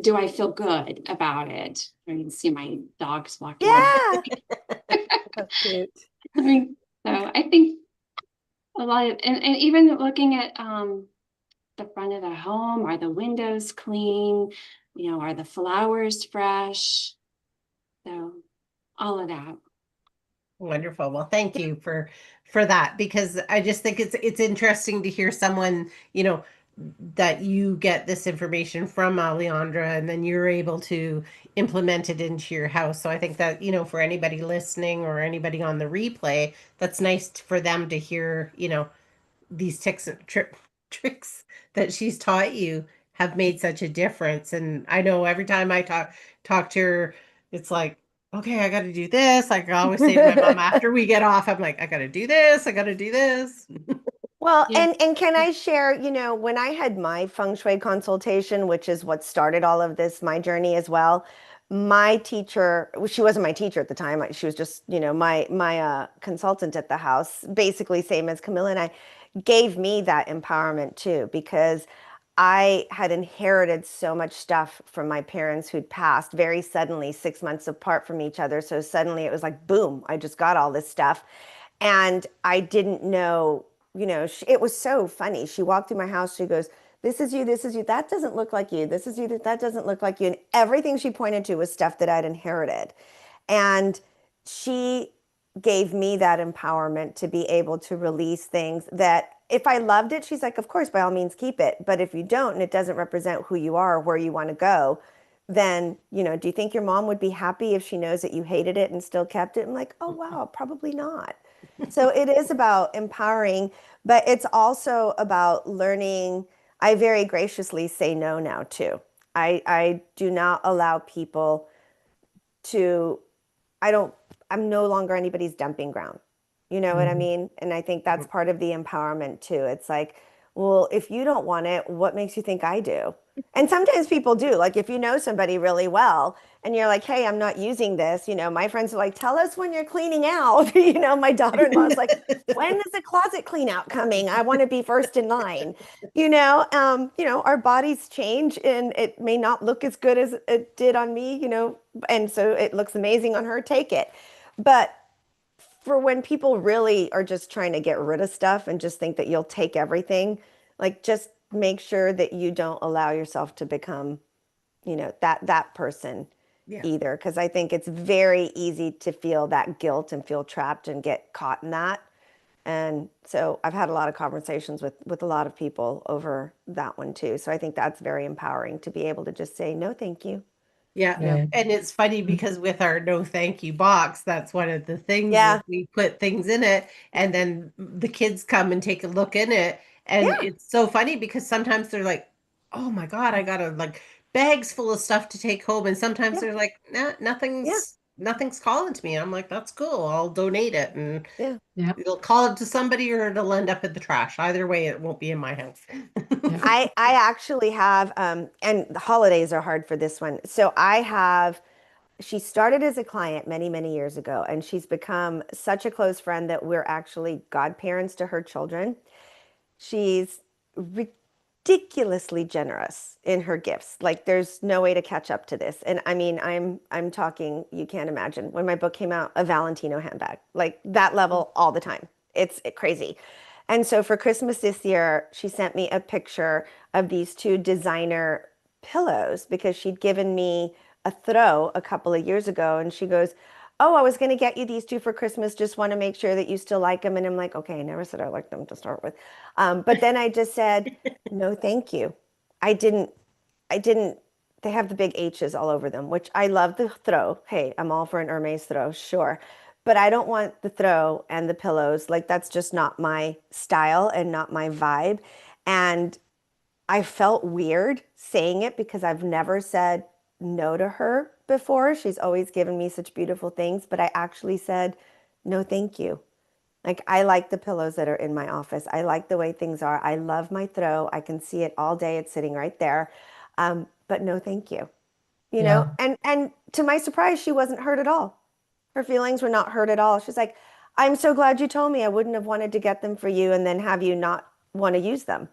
do I feel good about it? I can see my dogs walking by. Yeah. That's cute. I mean, so I think a lot of and even looking at the front of the home, are the windows clean? Are the flowers fresh? So all of that. Wonderful. Well, thank you for that, because I just think it's interesting to hear someone, that you get this information from Alejandra and then you're able to implement it into your house. So I think that, for anybody listening or anybody on the replay, that's nice for them to hear, these tricks tricks that she's taught you have made such a difference. And I know every time I talk to her, it's like, okay, I got to do this. Like I always say to my mom after we get off, I'm like, I got to do this. I got to do this. Well, Yeah. and can I share, when I had my feng shui consultation, which is what started all of this, my journey as well, my teacher, well, she wasn't my teacher at the time. She was just, my consultant at the house, basically same as Camilla and I, gave me that empowerment too, because I had inherited so much stuff from my parents who'd passed very suddenly, 6 months apart from each other. So suddenly it was like, boom, I just got all this stuff. And I didn't know, it was so funny. She walked through my house. She goes, this is you, this is you. That doesn't look like you. This is you, that doesn't look like you. And everything she pointed to was stuff that I'd inherited. And she gave me that empowerment to be able to release things that if I loved it, she's like, of course, by all means, keep it. But if you don't, and it doesn't represent who you are or where you want to go, then, do you think your mom would be happy if she knows that you hated it and still kept it? I'm like, oh, wow, probably not. So it is about empowering, but it's also about learning. I very graciously say no now too. I do not allow people to, I don't, I'm no longer anybody's dumping ground. You know what I Mhm. mean? And I think that's part of the empowerment too. It's like, well, if you don't want it, what makes you think I do? And sometimes people do. Like if you know somebody really well and you're like, hey, I'm not using this, my friends are like, tell us when you're cleaning out. My daughter-in-law's like, when is the closet clean out coming? I want to be first in line. Our bodies change and it may not look as good as it did on me, and so it looks amazing on her, take it. But for when people really are just trying to get rid of stuff and just think that you'll take everything, like just make sure that you don't allow yourself to become, that person Yeah. either. Because I think it's very easy to feel that guilt and feel trapped and get caught in that. And so I've had a lot of conversations with a lot of people over that one too. So I think that's very empowering to be able to just say, no, thank you. Yeah. Right. And it's funny because with our no thank you box, that's one of the things is Yeah. we put things in it and then the kids come and take a look in it. And Yeah. it's so funny because sometimes they're like, oh my God, I got like bags full of stuff to take home. And sometimes Yeah. they're like, nah, Yeah. nothing's calling to me. I'm like, that's cool. I'll donate it and Yeah. Yeah. it'll call it to somebody or it'll end up in the trash. Either way, it won't be in my house. Yeah. I actually have, and the holidays are hard for this one. So I have, she started as a client many, many years ago, and she's become such a close friend that we're actually godparents to her children. She's ridiculously generous in her gifts. Like there's no way to catch up to this. And I mean, I'm talking, you can't imagine. When my book came out, a Valentino handbag, like that level all the time. It's crazy. And so for Christmas this year, she sent me a picture of these two designer pillows because she'd given me a throw a couple of years ago. And she goes, "Oh, I was going to get you these two for Christmas. Just want to make sure that you still like them." And I'm like, "Okay, I never said I liked them to start with." But then I just said, "No, thank you." I didn't, I didn't, they have the big H's all over them, which I love the throw. Hey, I'm all for an Hermes throw, sure. But I don't want the throw and the pillows. Like that's just not my style and not my vibe. And I felt weird saying it because I've never said no to her before. She's always given me such beautiful things, but I actually said, "No, thank you." Like, I like the pillows that are in my office. I like the way things are. I love my throw. I can see it all day. It's sitting right there. But no, thank you. You know, Yeah. and to my surprise, she wasn't hurt at all. Her feelings were not hurt at all. She's like, "I'm so glad you told me. I wouldn't have wanted to get them for you and then have you not want to use them."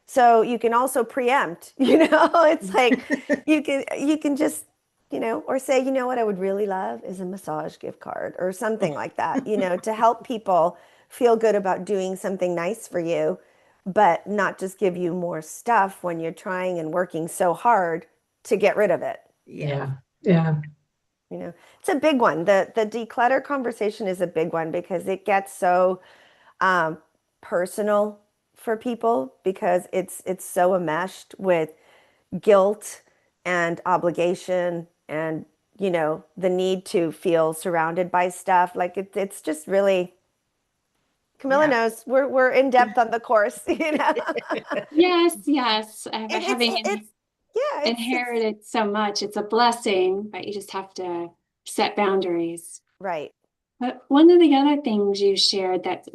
So you can also preempt, it's like you can just, or say, "You know what I would really love is a massage gift card," or something like that, to help people feel good about doing something nice for you, but not just give you more stuff when you're trying and working so hard to get rid of it. Yeah. Yeah. It's a big one. The declutter conversation is a big one because it gets so um, personal for people because it's so enmeshed with guilt and obligation and the need to feel surrounded by stuff. Like it's just really, Camilla Yeah. knows we're in depth on the course. Yes, yes. It's Having yeah, it's inherited so much, it's a blessing, but you just have to set boundaries. right. But one of the other things you shared that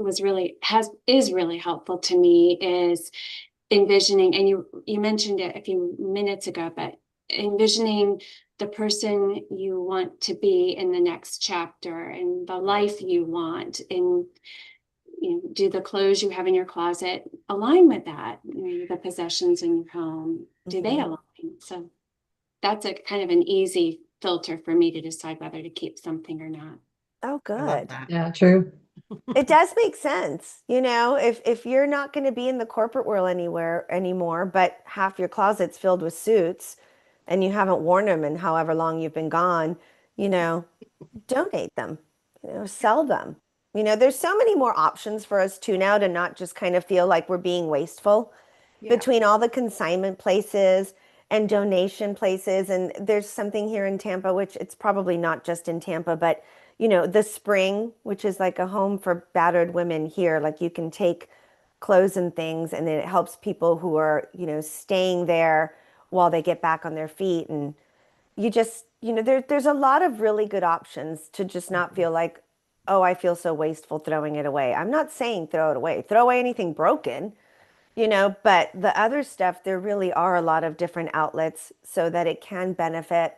is really helpful to me is envisioning, and you mentioned it a few minutes ago, but envisioning the person you want to be in the next chapter and the life you want, and do the clothes you have in your closet align with that? The possessions in your home, do they Mhm. align? So that's a kind of an easy filter for me to decide whether to keep something or not. Oh, I love good. that. Yeah. True. It does make sense. If you're not going to be in the corporate world anywhere anymore, but half your closet's filled with suits and you haven't worn them in however long you've been gone, you know, donate them, sell them. There's so many more options for us too now to not just kind of feel like we're being wasteful Yeah. between all the consignment places and donation places. And there's something here in Tampa, which it's probably not just in Tampa, but the Spring, which is like a home for battered women here. Like you can take clothes and things, and then it helps people who are, staying there while they get back on their feet. And you just, there's a lot of really good options to just not feel like, "Oh, I feel so wasteful throwing it away." I'm not saying throw it away. Throw away anything broken, but the other stuff, there really are a lot of different outlets so that it can benefit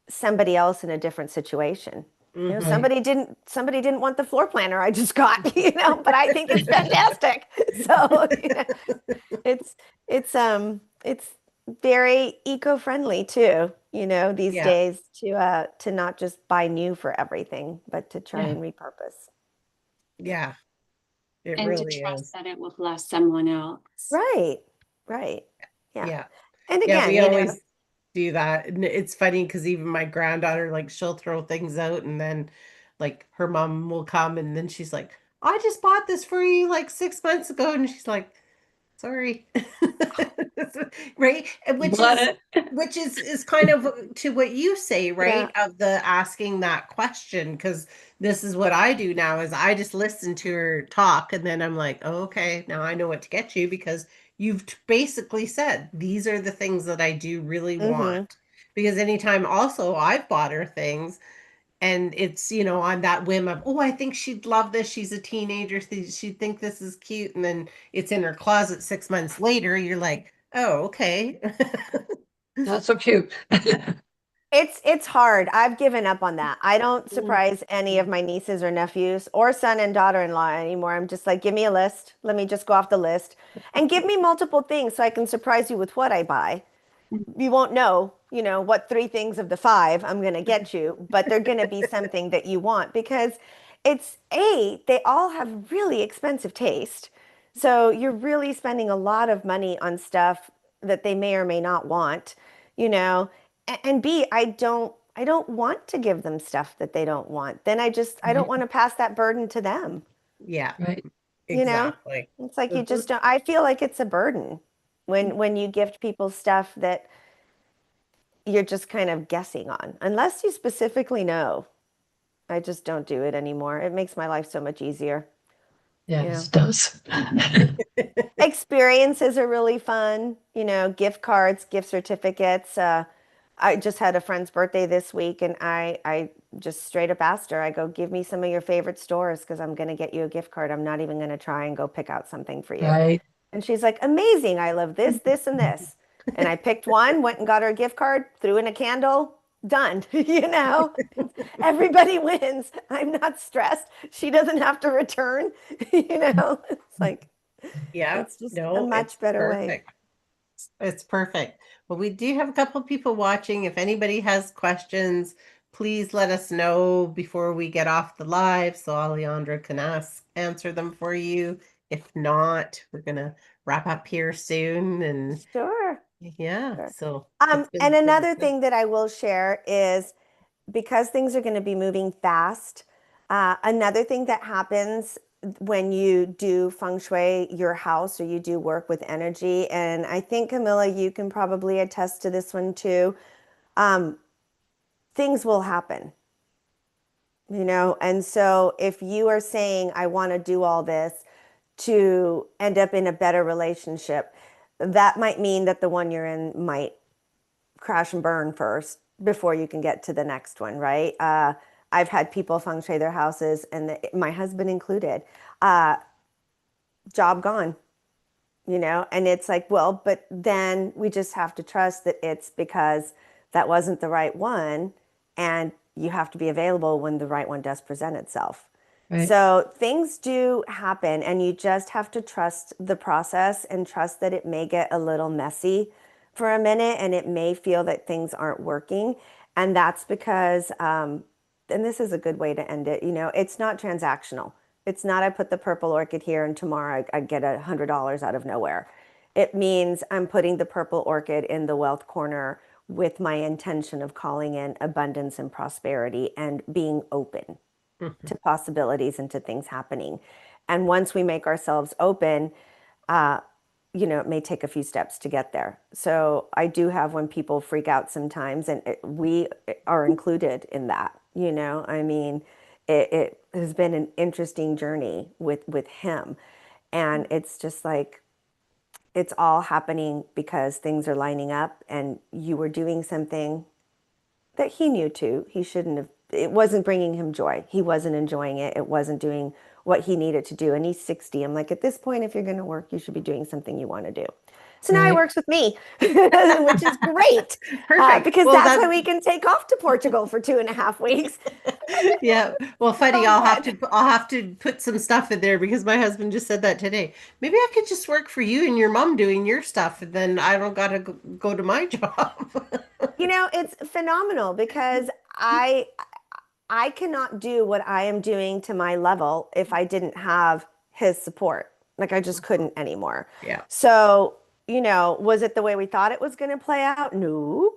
somebody else in a different situation. Hmm. Right. Somebody didn't want the floor planner I just got, but I think it's fantastic. So, it's very eco-friendly too, these Yeah. days to not just buy new for everything, but to try Yeah. and repurpose. Yeah. It And to really trust is. that it will bless someone else. Right. Right. Yeah. Yeah. And Yeah. again, We always do that. And it's funny because even my granddaughter, like, she'll throw things out and then, like, her mom will come and then she's like, "I just bought this for you like 6 months ago." And she's like, "Sorry." Right? And You Which want is it? which is kind of to what you say, yeah. right? Of the asking that question, because this is what I do now is I just listen to her talk and then I'm like, "Oh, okay, now I know what to get you because you've basically said these are the things that I do really Mm-hmm. want." Because anytime also I've bought her things and it's, on that whim of, "Oh, I think she'd love this. She's a teenager. She'd think this is cute." And then it's in her closet 6 months later. You're like, "Oh, okay." Not so cute. It's hard. I've given up on that. I don't Mm. surprise any of my nieces or nephews or son and daughter-in-law anymore. I'm just like, give me a list. Let me just go off the list and give me multiple things so I can surprise you with what I buy. You won't know, what three things of the five I'm going to get you, but they're going to be something that you want because they all have really expensive taste. So you're really spending a lot of money on stuff that they may or may not want, you know. And B, I don't want to give them stuff that they don't want. Then I don't Right, want to pass that burden to them, Yeah, right. you know? exactly. It's like you Mhm. just don't, I feel like it's a burden when you gift people stuff that you're just kind of guessing on, unless you specifically know. I just don't do it anymore. It makes my life so much easier. Yes, it does. Experiences are really fun, gift cards, gift certificates. I just had a friend's birthday this week and I just straight up asked her, I go, give me some of your favorite stores because I'm going to get you a gift card. I'm not even going to try and go pick out something for you. Right. And she's like, amazing. I love this, this, and this. And I picked one, went and got her a gift card, threw in a candle, done. Everybody wins. I'm not stressed. She doesn't have to return. It's like, Yeah, it's just a no, it's much better way. perfect. It's perfect. Well, we do have a couple people watching. If anybody has questions, please let us know before we get off the live so Alejandra can answer them for you. If not, we're gonna wrap up here soon. And Sure. yeah, Sure. so Um, it's been and really another good. thing that I will share is because things are going to be moving fast, another thing that happens when you do feng shui your house or you do work with energy, and I think Camilla, you can probably attest to this one too. Um, things will happen, and so if you are saying, I want to do all this to end up in a better relationship, that might mean that the one you're in might crash and burn first before you can get to the next one, right? I've had people feng shui their houses, and my husband included, uh, job gone, and it's like, well, but then we just have to trust that it's because that wasn't the right one, and you have to be available when the right one does present itself. Right. So things do happen, and you just have to trust the process and trust that it may get a little messy for a minute and it may feel that things aren't working. And that's because, and this is a good way to end it, it's not transactional. It's not I put the purple orchid here and tomorrow I get $100 out of nowhere. It means I'm putting the purple orchid in the wealth corner with my intention of calling in abundance and prosperity and being open Mhm. to possibilities and to things happening. And once we make ourselves open, uh, it may take a few steps to get there. So I do have when people freak out sometimes, and we are included in that. I mean, it has been an interesting journey with him, and it's just like it's all happening because things are lining up, and you were doing something that he knew too. He shouldn't have, it wasn't bringing him joy. He wasn't enjoying it. It wasn't doing what he needed to do. And he's 60. I'm like, at this point, if you're going to work, you should be doing something you want to do. So now he Right. works with me, which is great Perfect. because Well, that's why that we can take off to Portugal for 2.5 weeks. yeah. Well, funny, Oh, good. I'll have to put some stuff in there because my husband just said that today. Maybe I could just work for you and your mom doing your stuff, and then I don't gotta go to my job. It's phenomenal because I cannot do what I am doing to my level if I didn't have his support. Like I just couldn't anymore. Yeah. So, was it the way we thought it was going to play out? No.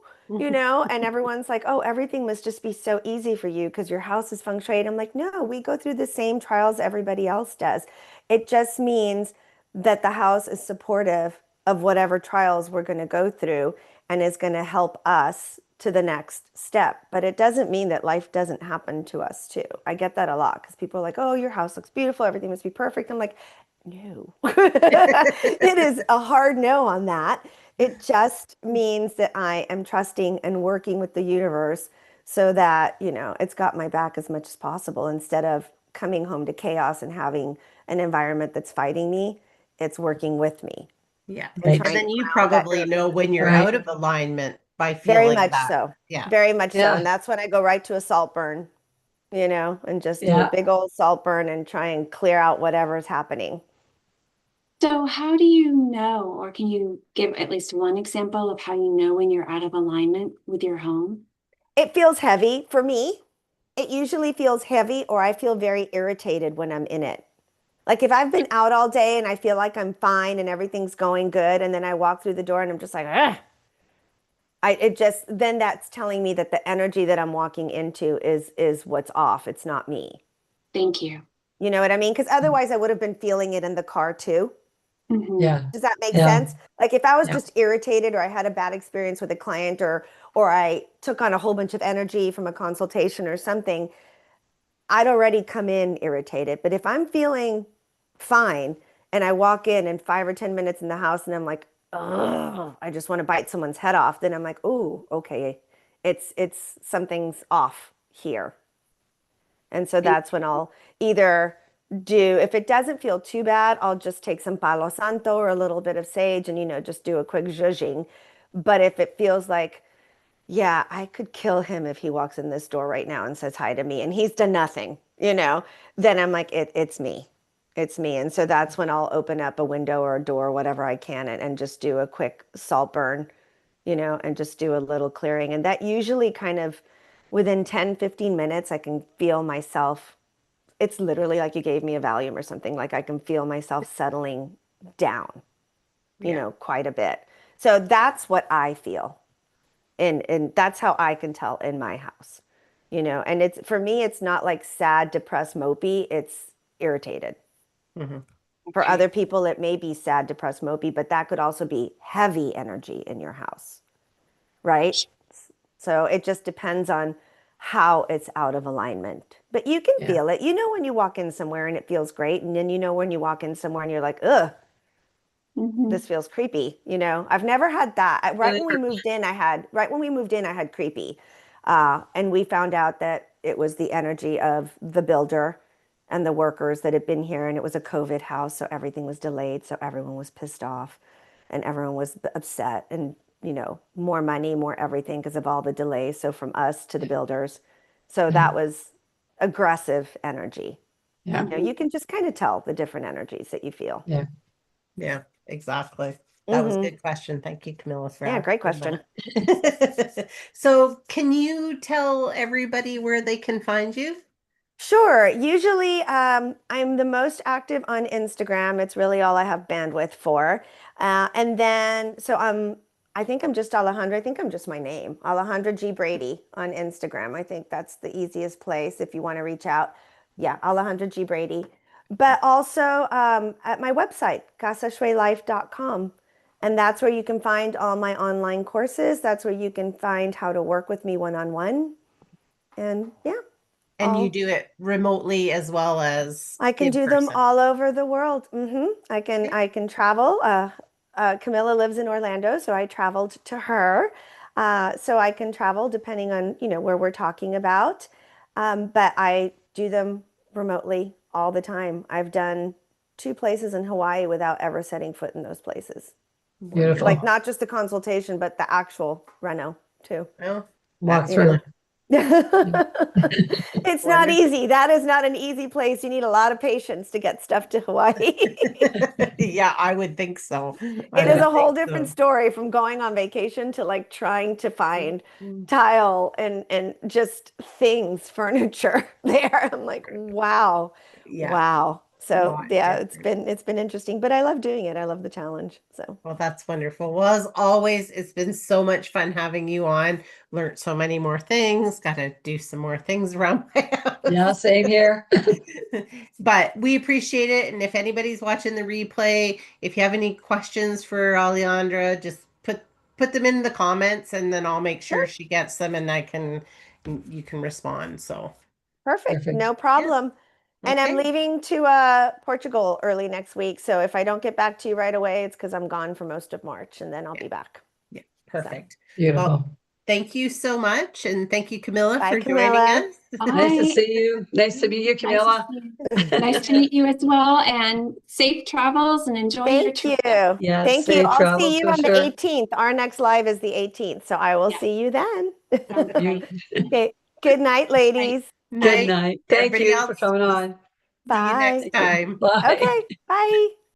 And everyone's like, oh, everything must just be so easy for you because your house is feng shui. I'm like, no, we go through the same trials everybody else does. It just means that the house is supportive of whatever trials we're going to go through and is going to help us to the next step. But it doesn't mean that life doesn't happen to us too. I get that a lot because people are like, oh, your house looks beautiful. Everything must be perfect. I'm like, no. It is a hard no on that. It just means that I am trusting and working with the universe so that, it's got my back as much as possible instead of coming home to chaos and having an environment that's fighting me. It's working with me Yeah. and Right. And trying to then you ground that probably know when you're Right. out of alignment by Very feeling much that. so. Yeah. Very much so. Yeah. And that's when I go right to a salt burn, and just do a Yeah. big old salt burn and try and clear out whatever's happening. So how do you know, or can you give at least one example of how you know when you're out of alignment with your home? It feels heavy for me. It usually feels heavy, or I feel very irritated when I'm in it. Like if I've been out all day and I feel like I'm fine and everything's going good, and then I walk through the door and I'm just like, ugh. Then that's telling me that the energy that I'm walking into is what's off. It's not me. Thank you. You know what I mean? Because otherwise I would have been feeling it in the car too. Mhm. Yeah. Does that make Yeah. sense? Like if I was Yeah. just irritated, or I had a bad experience with a client, or I took on a whole bunch of energy from a consultation or something, I'd already come in irritated. But if I'm feeling fine and I walk in and 5 or 10 minutes in the house and I'm like, oh, I just want to bite someone's head off, then I'm like, oh, okay, it's something's off here. And so Thank that's when I'll either do, if it doesn't feel too bad, I'll just take some Palo Santo or a little bit of sage and, just do a quick zhuzhing. But if it feels like, yeah, I could kill him if he walks in this door right now and says hi to me and he's done nothing, then I'm like, it's me. It's me. And so that's when I'll open up a window or a door, whatever I can, and just do a quick salt burn, and just do a little clearing. And that usually kind of within 10, 15 minutes, I can feel myself. It's literally like you gave me a Valium or something. Like I can feel myself settling down, Yeah. quite a bit. So that's what I feel. And that's how I can tell in my house, and it's for me, it's not like sad, depressed, mopey. It's irritated. Mhm. For Okay. other people, it may be sad, depressed, mopey, but that could also be heavy energy in your house, right? So it just depends on how it's out of alignment. But you can Yeah. feel it. You know when you walk in somewhere and it feels great, and then when you walk in somewhere and you're like, ugh, this Mhm. feels creepy. I've never had that. Really Right when we moved in, I had creepy. And we found out that it was the energy of the builder and the workers that had been here. And it was a COVID house. So everything was delayed. So everyone was pissed off and everyone was upset, and, more money, more everything because of all the delays. So from us to the builders. So Yeah. that was aggressive energy. Yeah. You can just kind of tell the different energies that you feel. Yeah. Yeah, exactly. That was a Hmm. good question. Thank you, Camilla, for Yeah, great asking question. that. So, can you tell everybody where they can find you? Sure. Usually, I'm the most active on Instagram. It's really all I have bandwidth for. And then, I think I'm just Alejandra. I think I'm just my name, Alejandra G. Brady on Instagram. I think that's the easiest place if you want to reach out. Yeah, Alejandra G. Brady. But also at my website, casashuelife.com. And that's where you can find all my online courses. That's where you can find how to work with me one-on-one. And yeah, And you all do it remotely as well as I can in do them person. all over the world. I can travel. Camilla lives in Orlando, so I traveled to her. So I can travel depending on, where we're talking about. But I do them remotely all the time. I've done 2 places in Hawaii without ever setting foot in those places. Wonderful. Like Beautiful. not just the consultation, but the actual reno too. Well, Walk that's You know. through. really It's not wonderful. easy. That is not an easy place. You need a lot of patience to get stuff to Hawaii. Yeah, I would think so. I It is Yeah. would a whole think different so. story from going on vacation to like trying to find Mhm. tile and just things, furniture there. I'm like, wow. Yeah, Wow. So lot yeah, it's different. been it's been interesting, but I love doing it. I love the challenge. So Well, that's wonderful. Well, as always, it's been so much fun having you on. Learned so many more things. Got to do some more things around my Yeah. house. Same here. But we appreciate it. And if anybody's watching the replay, if you have any questions for Alejandra, just put them in the comments and then I'll make sure sure. she gets them and you can respond. So, Perfect. Perfect. No yeah. problem. And I'm Okay. leaving to Portugal early next week. So if I don't get back to you right away, it's because I'm gone for most of March and then I'll Yeah. be back. Yeah. So Perfect. Well, Beautiful. thank you so much. And thank you, Camilla, bye, for joining Camilla. us. Nice to Bye. see you. Nice to meet you, Nice to Camilla. see you. Nice to meet you as well, and safe travels and enjoy your Thank trip. you. Yeah, Thank you. safe I'll see travels you for on the sure. 18th. Our next live is the 18th. So I will Yeah. see you then. Sounds great. Okay. Good night, ladies. Good Night. night. Thank Everybody you for else, coming we'll on. see you next Bye. Thank you. time. Bye. Okay. Bye.